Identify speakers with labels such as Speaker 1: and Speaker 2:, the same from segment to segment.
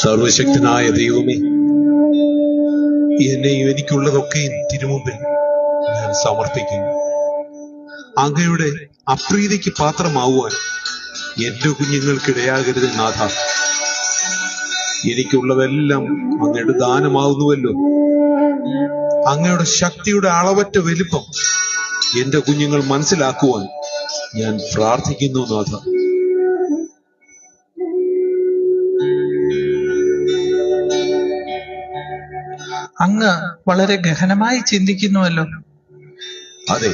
Speaker 1: സർവശക്തനായ ദൈവമേ, എന്നെയും എനിക്കുള്ളതൊക്കെയും തിരുമുമ്പിൽ ഞാൻ സമർപ്പിക്കുന്നു. അങ്ങയുടെ അപ്രീതിക്ക് പാത്രമാവുവാൻ എന്റെ കുഞ്ഞുങ്ങൾക്കിടയാകരുത് നാഥ. എനിക്കുള്ളതെല്ലാം അങ്ങയുടെ ദാനമാവുന്നുവല്ലോ. അങ്ങയുടെ ശക്തിയുടെ അളവറ്റ വലിപ്പം എന്റെ കുഞ്ഞുങ്ങൾ മനസ്സിലാക്കുവാൻ ഞാൻ പ്രാർത്ഥിക്കുന്നു നാഥ.
Speaker 2: അങ്ങ് വളരെ ഗഹനമായി ചിന്തിക്കുന്നുവല്ലോ.
Speaker 1: അതെ,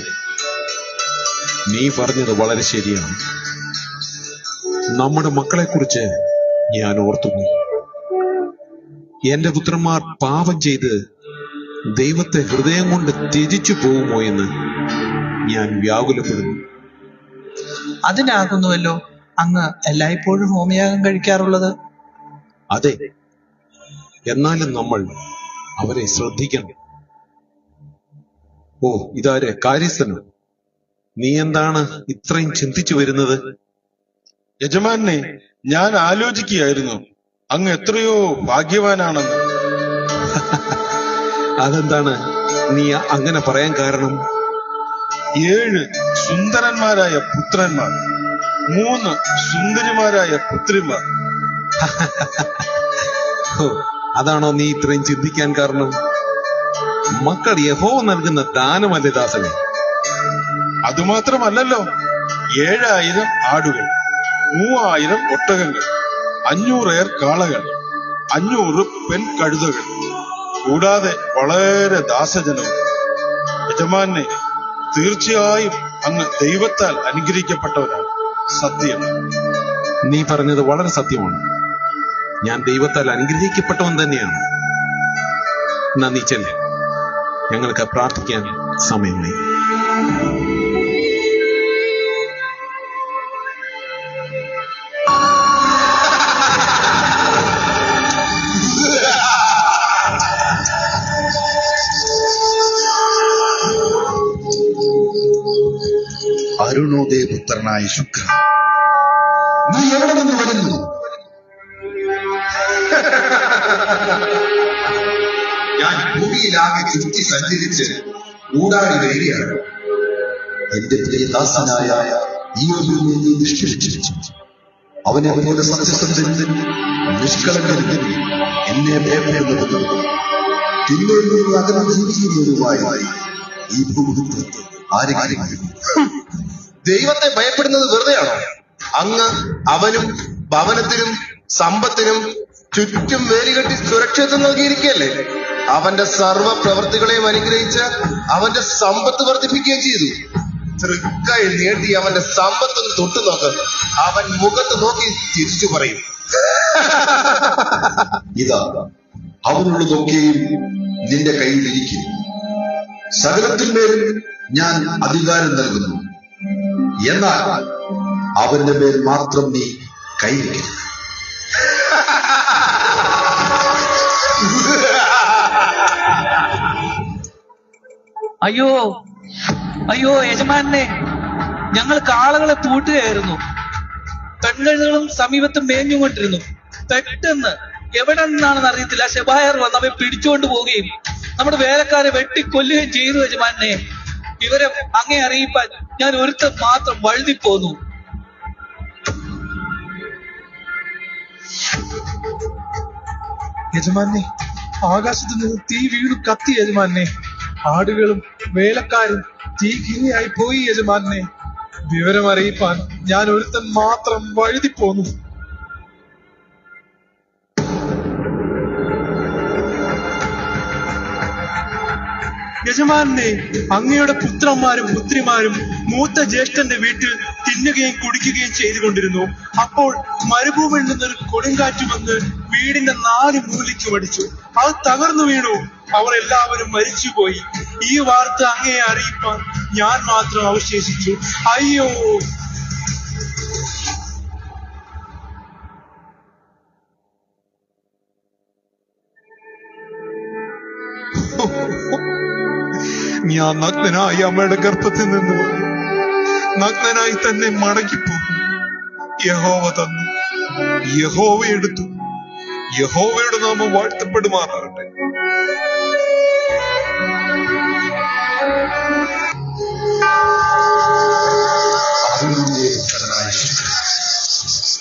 Speaker 1: നീ പറഞ്ഞത് വളരെ ശരിയാണ്. നമ്മുടെ മക്കളെക്കുറിച്ച് ഞാൻ ഓർത്തുന്നു. എന്റെ പുത്രന്മാർ പാപം ചെയ്ത് ദൈവത്തെ ഹൃദയം കൊണ്ട് ത്യജിച്ചു പോകുമോ എന്ന് ഞാൻ വ്യാകുലപ്പെടുന്നു.
Speaker 2: അതിനാകുന്നുവല്ലോ അങ്ങ് എല്ലായ്പ്പോഴും ഹോമയാഗം കഴിക്കാറുള്ളത്.
Speaker 1: അതെ, എന്നാലും നമ്മൾ അവരെ ശ്രദ്ധിക്കണം. ഓ, ഇതാരെ കാര്യസ്ഥനോ? നീ എന്താണ് ഇത്രയും ചിന്തിച്ചു വരുന്നത്?
Speaker 3: യജമാനെ, ഞാൻ ആലോചിക്കുകയായിരുന്നു അങ്ങ് എത്രയോ ഭാഗ്യവാനാണെന്ന്.
Speaker 1: അതെന്താണ് നീ അങ്ങനെ പറയാൻ കാരണം?
Speaker 3: 7 സുന്ദരന്മാരായ പുത്രന്മാർ, 3 സുന്ദരിമാരായ പുത്രിമാർ.
Speaker 1: ഓ, അതാണോ നീ ഇത്രയും ചിന്തിക്കാൻ കാരണം? മക്കൾ യഹോവ നൽകുന്ന ദാനമല്ലേ ദാസനെ?
Speaker 3: അതുമാത്രമല്ലല്ലോ, 7000 ആടുകൾ, 3000 ഒട്ടകങ്ങൾ, 500 ഏർ കാളകൾ, 500 പെൺ കഴുതകൾ, കൂടാതെ വളരെ ദാസജനവും. യജമാനെ, തീർച്ചയായും അങ്ങ് ദൈവത്താൽ അനുഗ്രഹിക്കപ്പെട്ടവരാണ്. സത്യം.
Speaker 1: നീ പറഞ്ഞത് വളരെ സത്യമാണ്. ഞാൻ ദൈവത്താൽ അനുഗ്രഹിക്കപ്പെട്ടവൻ തന്നെയാണ്. നന്ദി ചെല്ലേ, ഞങ്ങൾക്ക് പ്രാർത്ഥിക്കാൻ സമയമായി.
Speaker 4: അരുണോദയ പുത്രനായ ശുക്ര, നീ എവിടെ നിന്ന് വരുന്നു? ഞാൻ ഭൂമിയിലാകെ ചുറ്റി സഞ്ചരിച്ച് ഊടാടി വരികയാണ്. എന്റെ പ്രിയദാസനായ ഇയ്യോബിനെ നീ നിഷ്കരിച്ചു. അവനെ പോലെ സത്യസന്ധനും നിഷ്കളങ്കനും എന്നെ ഭയപ്പെടുന്നവനും തിന്മയിൽ നിന്ന് അകന്ന് ജീവിക്കുന്നവരുമായി ഈ ഭൂമുഖത്ത് ആരെങ്കിലും
Speaker 5: ദൈവത്തെ ഭയപ്പെടുന്നത് വെറുതെയാണോ? അങ്ങ് അവനും ഭവനത്തിനും സമ്പത്തിനും ചുറ്റും വേലികെട്ടി സുരക്ഷിതത്വം നൽകിയിരിക്കുകയല്ലേ. അവന്റെ സർവ്വ പ്രവൃത്തികളെയും അനുഗ്രഹിച്ച് അവന്റെ സമ്പത്ത് വർദ്ധിപ്പിക്കുകയും ചെയ്തു. തൃക്കൈ നീട്ടി അവന്റെ സമ്പത്തൊന്ന് തൊട്ടു നോക്ക്, അവൻ മുഖത്ത് നോക്കി തിരിച്ചു പറയും,
Speaker 4: ഇതാ അവനുള്ളതൊക്കെയും നിന്റെ കയ്യിലിരിക്കും. സകലത്തിന്മേലും ഞാൻ അധികാരം നൽകുന്നു. എന്നാൽ അവന്റെ മേൽ മാത്രം നീ കൈവയ്ക്കരുത്.
Speaker 2: അയ്യോ അയ്യോ യജമാനെ, ഞങ്ങൾ കാളകളെ പൂട്ടുകയായിരുന്നു. പെൺകഴുതകളും സമീപത്ത് മേഞ്ഞുകൊണ്ടിരുന്നു. പെട്ടെന്ന് എവിടെ നിന്നാണെന്ന് അറിയത്തില്ല, ശെബായർ വന്ന് അവയെ പിടിച്ചുകൊണ്ട് പോവുകയും നമ്മുടെ വേലക്കാരെ വെട്ടിക്കൊല്ലുകയും ചെയ്തു. യജമാനെ, വിവരം അങ്ങേ അറിയിപ്പാൻ ഞാൻ ഒരുത്തൻ മാത്രം വഴുതിപ്പോന്നു.
Speaker 6: യജമാനെ, ആകാശത്ത് നിന്ന് തീ വീണു കത്തി യജമാനെ. ആടുകളും വേലക്കാരും തീക്കിനിയായി പോയി യജമാനെ. വിവരം അറിയിപ്പാൻ ഞാൻ ഒരുത്തൻ മാത്രം വഴുതിപ്പോന്നു. യജമാനെ, അങ്ങയുടെ പുത്രന്മാരും പുത്രിമാരും മൂത്ത ജ്യേഷ്ഠന്റെ വീട്ടിൽ തിന്നുകയും കുടിക്കുകയും ചെയ്തുകൊണ്ടിരുന്നു. അപ്പോൾ മരുഭൂമിയിൽ നിന്നൊരു കൊടുങ്കാറ്റ് വന്ന് വീടിന്റെ 4 മൂലയ്ക്ക് വടിച്ചു. അത് തകർന്നു വീണു. അവർ എല്ലാവരും മരിച്ചുപോയി. ഈ വാർത്ത അങ്ങയെ അറിയിപ്പാൻ ഞാൻ മാത്രം അവശേഷിച്ചു. അയ്യോ!
Speaker 1: ഞാൻ നഗ്നനായി അമ്മയുടെ ഗർഭത്തിൽ നിന്ന് വന്നു. നഗ്നനായി തന്നെ മടങ്ങിപ്പോകും. യഹോവ തന്നു, യഹോവ എടുത്തു. യഹോവയുടെ നാമം വാഴ്ത്തപ്പെടുമാറാകട്ടെ.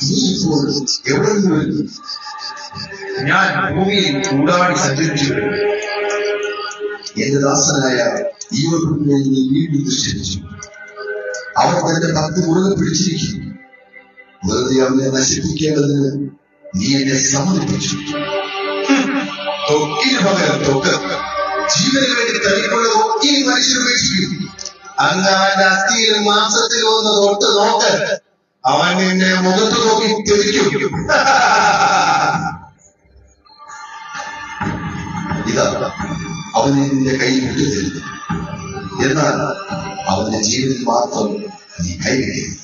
Speaker 4: നീ ഇപ്പോൾ എവിടെ നിന്ന് വരുന്നു? ഞാൻ ഭൂമിയിൽ കൂടാടി സഞ്ചരിച്ചു വരുന്നു. എന്റെ ദാസനായ ഈവനെ നീ വീണ്ടും ദൃശ്യച്ചു. അവർ തന്റെ ഭക്തി മുറുകെ പിടിച്ചിരിക്കുന്നു. വെറുതെ അവനെ നശിപ്പിക്കേണ്ടതിന് നീ എന്നെ സമ്മതിപ്പിച്ചു. തൊക്കിന് പകരം തൊക്ക്, ജീവന് വേണ്ടി തനിക്കുള്ള ഒക്കെ മനുഷ്യരുപേക്ഷിക്കും. അങ്ങ് അവന്റെ അസ്ഥിയിലും മാംസത്തിലും ഒന്ന് തൊട്ട് നോക്ക്, അവൻ നിന്നെ മുഖത്ത് നോക്കി തെളിക്കും. ഇതാ അവനെ നിന്റെ കയ്യിൽ വിട്ടുതരുന്നു. എന്നാൽ അവന്റെ ജീവനിൽ മാത്രം നീ കൈവയ്ക്കരുത്.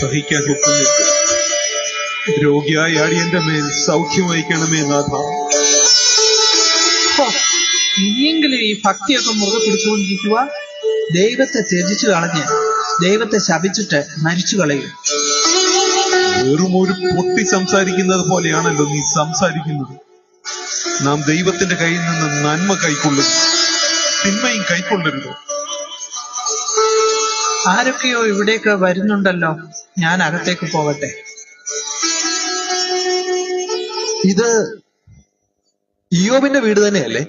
Speaker 1: സഹിക്കാൻ ഒക്കുന്നില്ല. രോഗിയായ അടിയന്റെ മേൽ സൗഖ്യം വഹിക്കണമേ നാഥ.
Speaker 2: ഇനിയെങ്കിലും ഈ ഭക്തിയൊക്കെ മുറുകെ പിടിച്ചുകൊണ്ടിരിക്കുക. ദൈവത്തെ ത്യജിച്ചു കളഞ്ഞ് ദൈവത്തെ ശപിച്ചിട്ട് മരിച്ചു കളയും.
Speaker 1: വെറും ഒരു പൊട്ടി സംസാരിക്കുന്നത് പോലെയാണല്ലോ നീ സംസാരിക്കുന്നത്. നാം ദൈവത്തിന്റെ കയ്യിൽ നിന്ന് നന്മ കൈക്കൊള്ളുന്നു, തിന്മയും കൈക്കൊള്ളരുത്.
Speaker 2: ആരൊക്കെയോ ഇവിടേക്ക് വരുന്നുണ്ടല്ലോ. ഞാൻ അകത്തേക്ക് പോകട്ടെ.
Speaker 7: ഇത് ഇയ്യോബിന്റെ വീട് തന്നെയല്ലേ?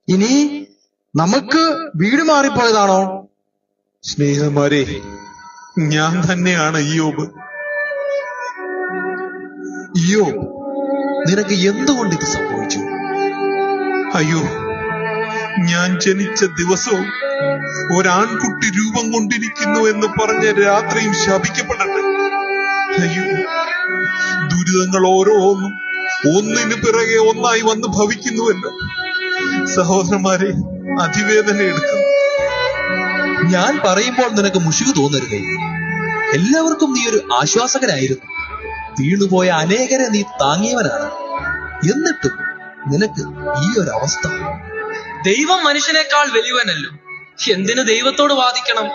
Speaker 7: ഇനി നമുക്ക് വീട് മാറിപ്പോയതാണോ?
Speaker 1: സ്നേഹന്മാരെ, ഞാൻ തന്നെയാണ് ഇയ്യോബ്.
Speaker 7: ഇയ്യോബ്, നിനക്ക് എന്തുകൊണ്ട് ഇത് സംഭവിച്ചു?
Speaker 1: അയ്യോ, ഞാൻ ജനിച്ച ദിവസവും ഒരാൺകുട്ടി രൂപം കൊണ്ടിരിക്കുന്നു എന്ന് പറഞ്ഞ രാത്രിയും ശപിക്കപ്പെടട്ടെ. അയ്യോ, ദുരിതങ്ങൾ ഓരോന്നും ഒന്നിനു പിറകെ ഒന്നായി വന്ന് ഭവിക്കുന്നുവല്ലോ. സഹോദരന്മാരെ, അതിവേദന എടുക്കും.
Speaker 7: ഞാൻ പറയുമ്പോൾ നിനക്ക് മുഷിവ് തോന്നരുതേ. എല്ലാവർക്കും നീ ഒരു ആശ്വാസകനായിരുന്നു. വീണുപോയ അനേകരെ നീ താങ്ങിയവനാണ്. എന്നിട്ടും നിനക്ക് ഈ ഒരു അവസ്ഥ.
Speaker 8: ദൈവം മനുഷ്യനേക്കാൾ വലിയവനല്ലോ. എന്തിന് ദൈവത്തോട് വാദിക്കണം?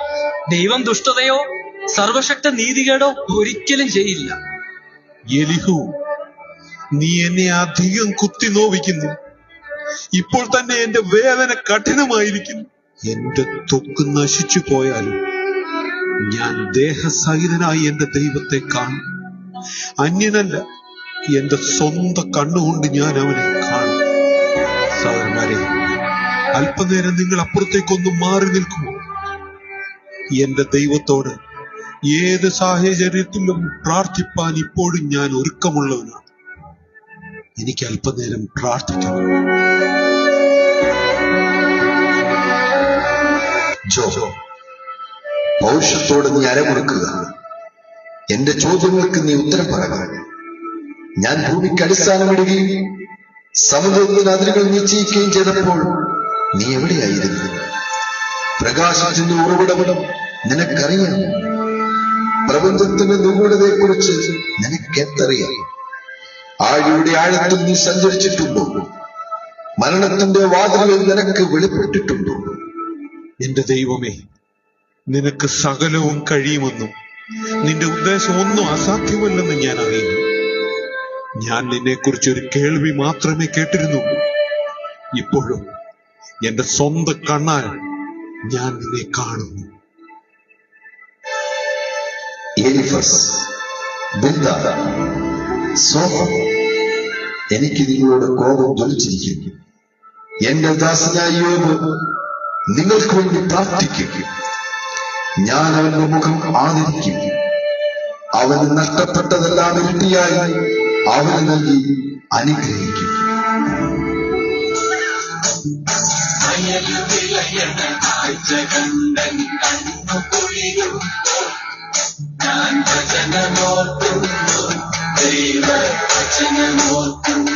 Speaker 8: ദൈവം ദുഷ്ടതയോ സർവശക്ത നീതികേടോ ഒരിക്കലും ചെയ്യില്ല.
Speaker 1: എലിഹു, നീ എന്നെ അധികം കുത്തി നോവിക്കുന്നു. ഇപ്പോൾ തന്നെ എന്റെ വേദന കഠിനമായിരിക്കുന്നു. എന്റെ ത്വക്ക് നശിച്ചു പോയാലും ഞാൻ ദേഹസഹിതനായി എന്റെ ദൈവത്തെ കാണും. അന്യനല്ല, എന്റെ സ്വന്തം കണ്ണുകൊണ്ട് ഞാൻ അവനെ കാണും. സഹോദരന്മാരെ, അല്പനേരം നിങ്ങൾ അപ്പുറത്തേക്കൊന്ന് മാറി നിൽക്കുമോ? എന്റെ ദൈവത്തോട് ഏത് സാഹചര്യത്തിലും പ്രാർത്ഥിപ്പാൻ ഇപ്പോഴും ഞാൻ ഒരുക്കമുള്ളവനാണ്. എനിക്ക് അല്പനേരം പ്രാർത്ഥിക്കണം.
Speaker 4: ജോ, പൗരുഷത്തോട് നീ അരമുറുക്കുക. എന്റെ ചോദ്യങ്ങൾക്ക് നീ ഉത്തരം പറയുക. ഞാൻ ഭൂമിക്ക് അടിസ്ഥാനമിടുകയും സമുദ്രത്തിന് അതിരുകൾ നിശ്ചയിക്കുകയും ചെയ്തപ്പോൾ നീ എവിടെയായിരുന്നു? പ്രകാശത്തിന്റെ ഉറവിടം നിനക്കറിയാം. പ്രപഞ്ചത്തിന്റെ നിഗൂഢതയെക്കുറിച്ച് നിനക്കെന്തറിയാം? ആഴിയുടെ ആഴത്തിൽ നീ സഞ്ചരിച്ചിട്ടുണ്ടോ? മരണത്തിന്റെ വാതിലുകൾ നിനക്ക് വെളിപ്പെട്ടിട്ടുണ്ടോ?
Speaker 1: എന്റെ ദൈവമേ, നിനക്ക് സകലവും കഴിയുമെന്നും നിന്റെ ഉദ്ദേശം ഒന്നും അസാധ്യമല്ലെന്ന് ഞാൻ അറിയുന്നു. ഞാൻ നിന്നെക്കുറിച്ചൊരു കേൾവി മാത്രമേ കേട്ടിരുന്നുള്ളൂ. ഇപ്പോഴും എന്റെ സ്വന്തം കണ്ണാൽ ഞാൻ നിന്നെ കാണുന്നു.
Speaker 4: എലിഫസ്, ബിൽദാദ്, സോഫർ, എനിക്ക് നിങ്ങളോട് കോപം ജ്വലിച്ചിരിക്കുന്നു. എന്റെ ദാസനായ യോബ് നിങ്ങൾക്ക് വേണ്ടി പ്രാർത്ഥിക്കും. ഞാൻ അവന്റെ മുഖം ആദരിക്കും. അവന് നഷ്ടപ്പെട്ടതെല്ലാം ഇരട്ടിയായി അവന് നൽകി അനുഗ്രഹിക്കും.
Speaker 9: ഞാൻ വചനമോർക്കുന്നു, ദൈവ വചനമോർക്കുന്നു.